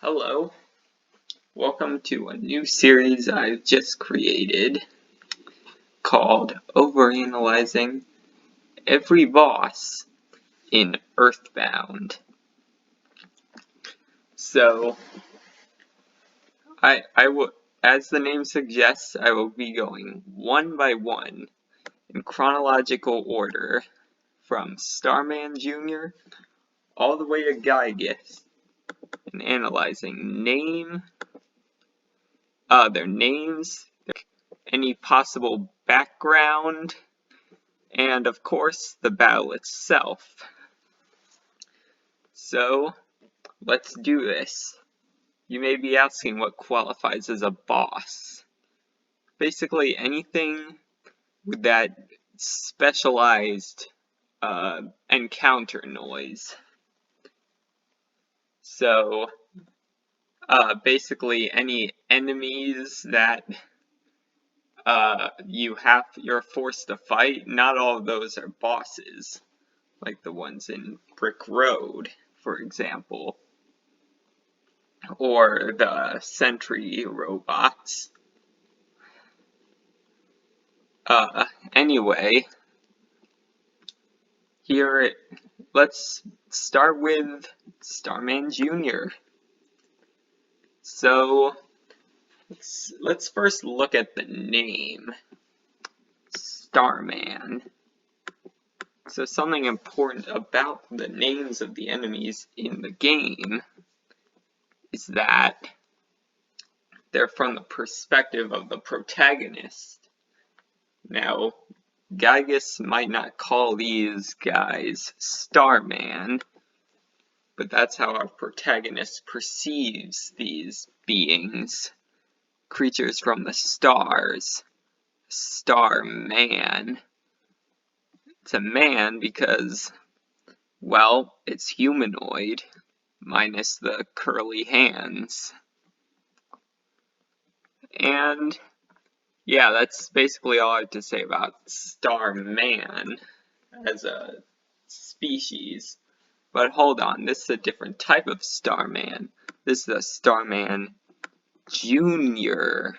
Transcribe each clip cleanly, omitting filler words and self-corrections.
Hello, welcome to a new series I've just created called Overanalyzing Every Boss in Earthbound. So, I will, as the name suggests, I will be going one by one in chronological order from Starman Junior all the way to Giygas and analyzing their names, any possible background, and of course the battle itself. So let's do this. You may be asking what qualifies as a boss. Basically anything with that specialized encounter noise. So basically any enemies that you're forced to fight, not all of those are bosses, like the ones in Brick Road, for example, or the sentry robots. Anyway, let's start with Starman Junior. So, let's first look at the name, Starman. So something important about the names of the enemies in the game is that they're from the perspective of the protagonist. Now, Giygas might not call these guys Starman, but that's how our protagonist perceives these beings, creatures from the stars. Starman. It's a man because, well, it's humanoid, minus the curly hands. And yeah, that's basically all I have to say about Starman as a species. But hold on, this is a different type of Starman. This is a Starman Junior.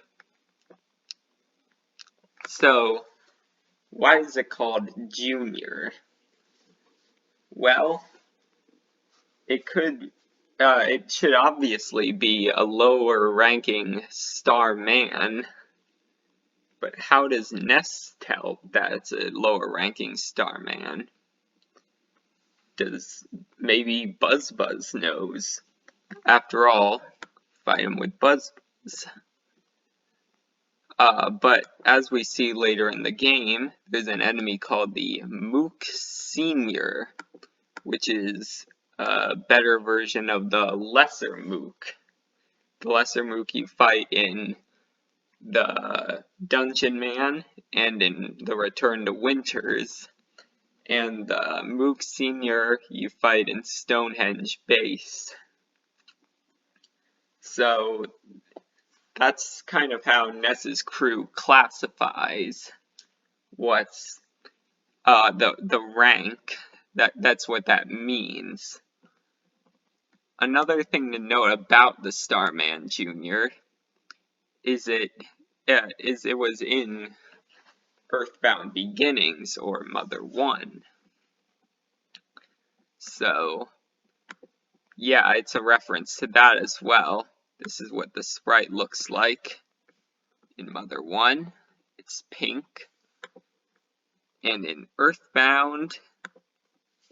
So, why is it called Junior? Well, it should obviously be a lower ranking Starman. But how does Ness tell that it's a lower ranking Starman? Does maybe Buzz knows? After all, fight him with Buzz. But as we see later in the game, there's an enemy called the Mook Senior, which is a better version of the Lesser Mook. The Lesser Mook you fight in the Dungeon Man and in the Return to Winters, and the Mook Senior you fight in Stonehenge Base. So that's kind of how Ness's crew classifies what's the rank. That's what that means. Another thing to note about the Starman Junior is it was in Earthbound Beginnings, or Mother 1. So, yeah, it's a reference to that as well. This is what the sprite looks like in Mother 1. It's pink. And in Earthbound,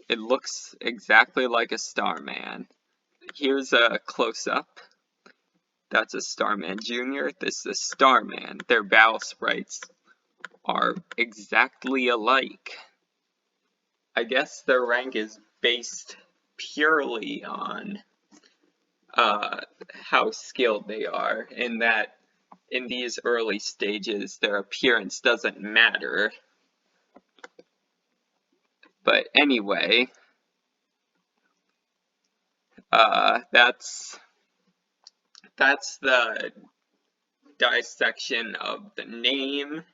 it looks exactly like a Starman. Here's a close-up. That's a Starman Junior. This is a Starman. Their battle sprites are exactly alike. I guess their rank is based purely on how skilled they are, in that in these early stages their appearance doesn't matter. But anyway, that's the dissection of the name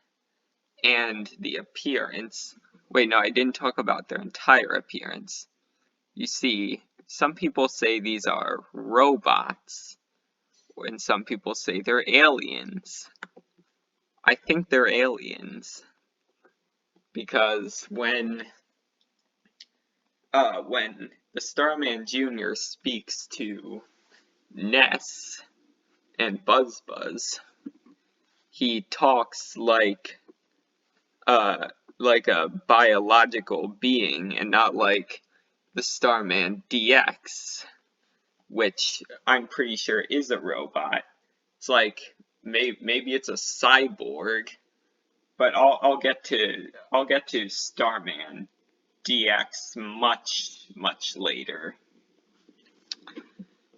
and the appearance. Wait, no, I didn't talk about their entire appearance. You see, Some people say these are robots, and some people say they're aliens. I think they're aliens, because when the Starman Junior speaks to Ness and Buzz, he talks like a biological being and not like the Starman DX, which I'm pretty sure is a robot. It's like maybe it's a cyborg, but I'll get to Starman DX much later.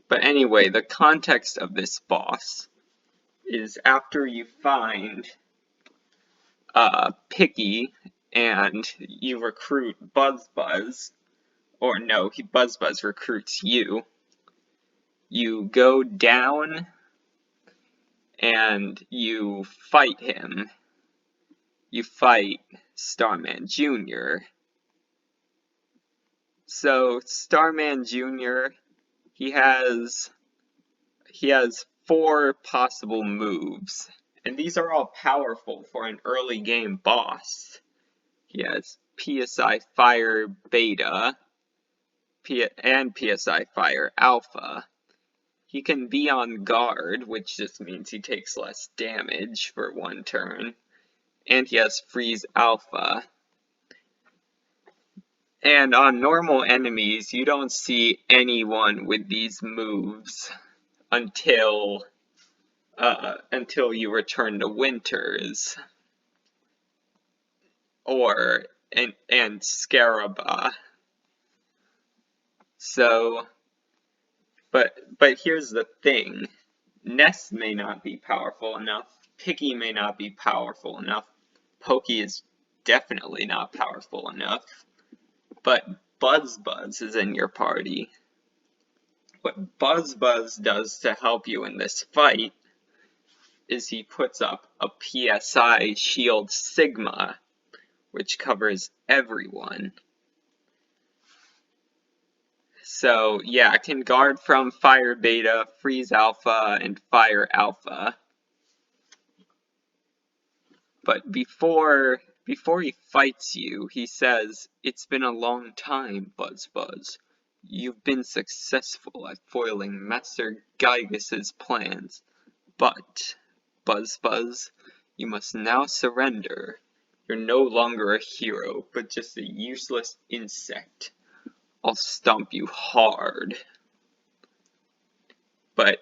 But anyway, the context of this boss is after you find Picky and you recruit Buzz, or no, Buzz recruits you. You go down and you fight him. You fight Starman Junior. So Starman Junior, he has 4 possible moves, and these are all powerful for an early game boss. He has PSI Fire Beta and PSI Fire Alpha. He can be on guard, which just means he takes less damage for 1 turn, and he has Freeze Alpha. And on normal enemies, you don't see anyone with these moves until you return to Winters and Scaraba. So, but here's the thing: Ness may not be powerful enough. Picky may not be powerful enough. Pokey is definitely not powerful enough. But Buzz is in your party. What Buzz does to help you in this fight is he puts up a PSI Shield Sigma, which covers everyone. So yeah, it can guard from Fire Beta, Freeze Alpha, and Fire Alpha. But before he fights you, he says, "It's been a long time, Buzz. You've been successful at foiling Master Giygas' plans. But, Buzz, you must now surrender. You're no longer a hero, but just a useless insect. I'll stomp you hard." But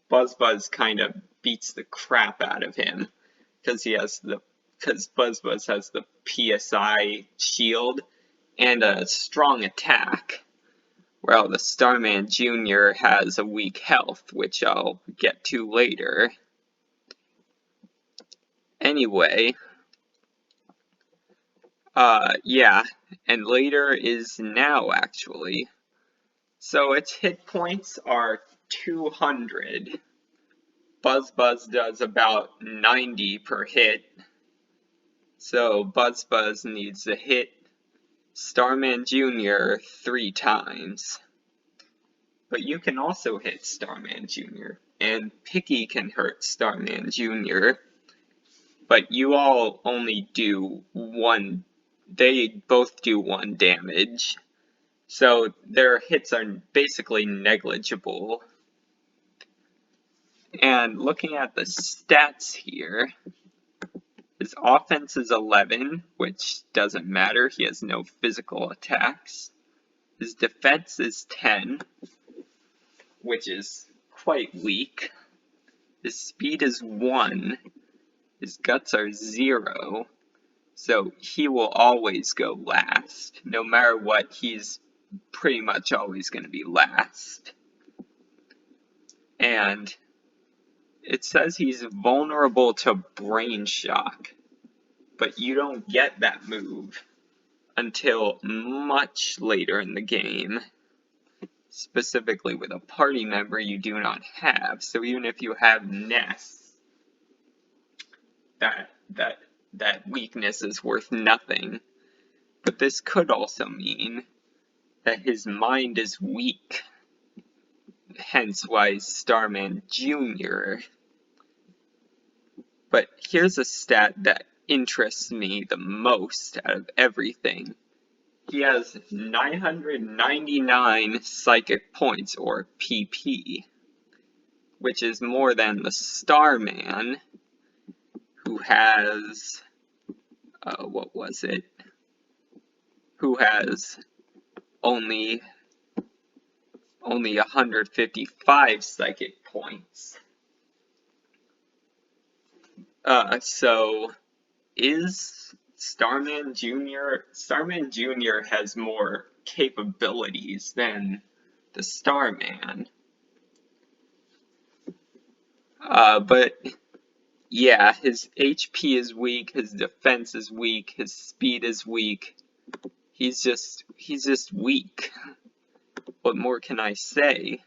Buzz kind of beats the crap out of him because Buzz has the PSI shield and a strong attack, while the Starman Junior has a weak health, which I'll get to later. Anyway, yeah, and later is now, actually. So its hit points are 200. Buzz does about 90 per hit. So Buzz needs to hit Starman Junior 3 times. But you can also hit Starman Junior, and Picky can hurt Starman Junior. But you all only do 1, they both do 1 damage. So their hits are basically negligible. And looking at the stats here, his offense is 11, which doesn't matter, he has no physical attacks. His defense is 10, which is quite weak. His speed is 1, his guts are 0, so he will always go last. No matter what, he's pretty much always going to be last. And it says he's vulnerable to Brain Shock, but you don't get that move until much later in the game, specifically with a party member you do not have. So even if you have Ness, that weakness is worth nothing. But this could also mean that his mind is weak, hence why he's Starman Junior. But here's a stat that interests me the most out of everything. He has 999 psychic points, or PP, which is more than the Starman, who has, what was it? Who has only 155 psychic points. So is Starman Junior? Starman Junior has more capabilities than the Starman. But yeah, his HP is weak, his defense is weak, his speed is weak. He's just weak. What more can I say?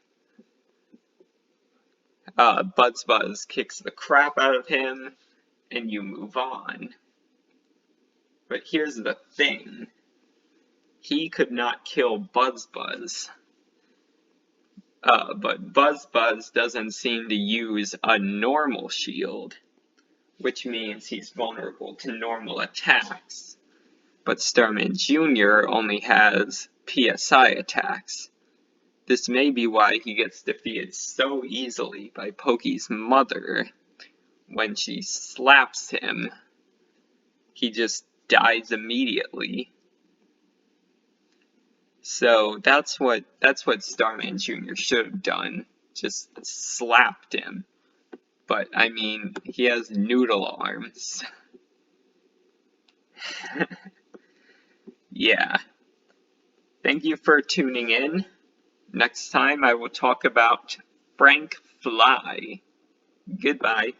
Buzz kicks the crap out of him, and you move on. But here's the thing. He could not kill Buzz. But Buzz doesn't seem to use a normal shield, which means he's vulnerable to normal attacks. But Starman Junior only has PSI attacks. This may be why he gets defeated so easily by Pokey's mother. When she slaps him, he just dies immediately. So that's what Starman Junior should have done. Just slapped him. But I mean, he has noodle arms. Yeah. Thank you for tuning in. Next time I will talk about Frank Fly. Goodbye.